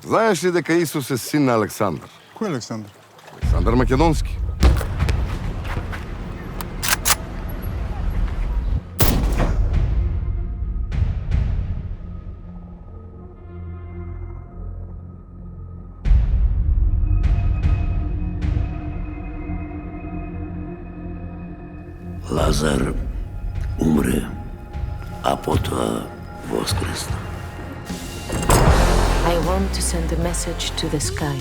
Знаеш ли дека Исус е син на Александар? Кој е Александар? Александар Македонски. Лазар умре, а потоа воскресна. I want to send a message to the sky.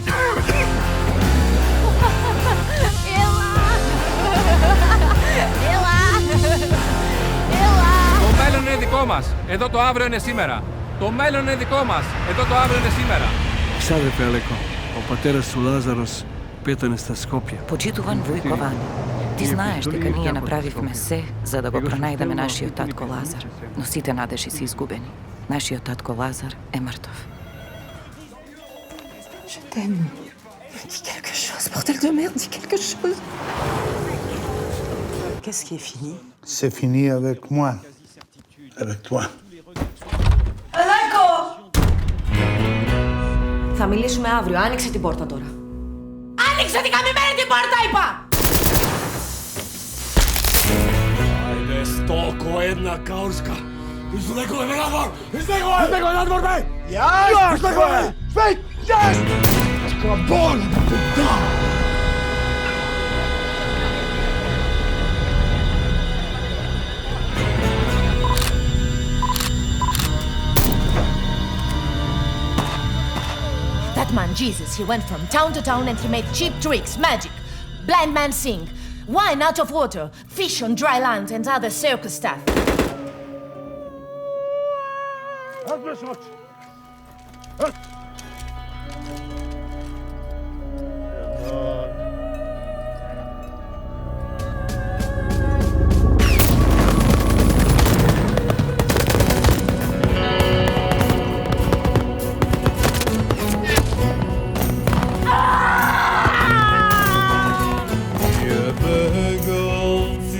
Το μέλλον είναι δικό μας. Εδώ το αύριο είναι σήμερα. Το μέλλον είναι δικό μας. Εδώ το αύριο είναι σήμερα. Ξάδερφε Αλέκο, ο πατέρας του Λάζαρος петане στα Скопје. Почитуван Вујковане, ти знаеш дека ние направивме се за да го пронајдеме нашиот татко Лазар, но сите надежи се изгубени. Нашиот татко Лазар е мртов. Je t'aime. Dis quelque chose, bordel de merde, dis quelque chose. Qu'est-ce qui est fini? C'est fini avec moi. Avec toi. Αλέκο! Θα μιλήσουμε αύριο. Άνοιξε την πόρτα τώρα. Άνοιξε την καμημένη την πόρτα, είπα! Ајде, стоко една каурска. Излекуваме ме надвор! Излекуваме надвор, бе! Јас! Излекуваме! Спеј! Јас! Скабон! Да! That man, Jesus, he went from town to town and he made cheap tricks, magic. Blind man sing, wine out of water, fish on dry land and other circus stuff.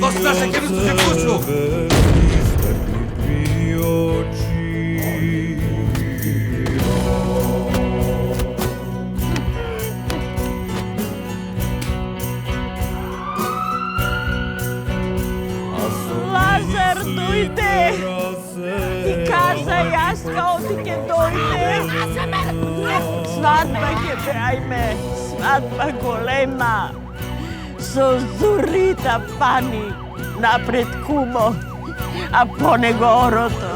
Δώσε τα σε εκείνους τους δικούς σου! Лазар дойде! Ти каза и аз ходих ке дойде! Сватба ке правиме! Сватба голема! Со зорита пани напред кумо, а по него орото.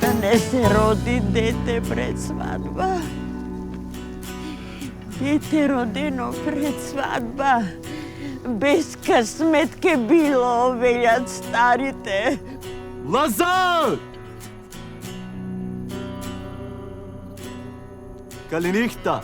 Да не се роди дете пред сватба. Дете родено пред сватба. Без късмет ке било, велят старите. Лазар! Калинихта!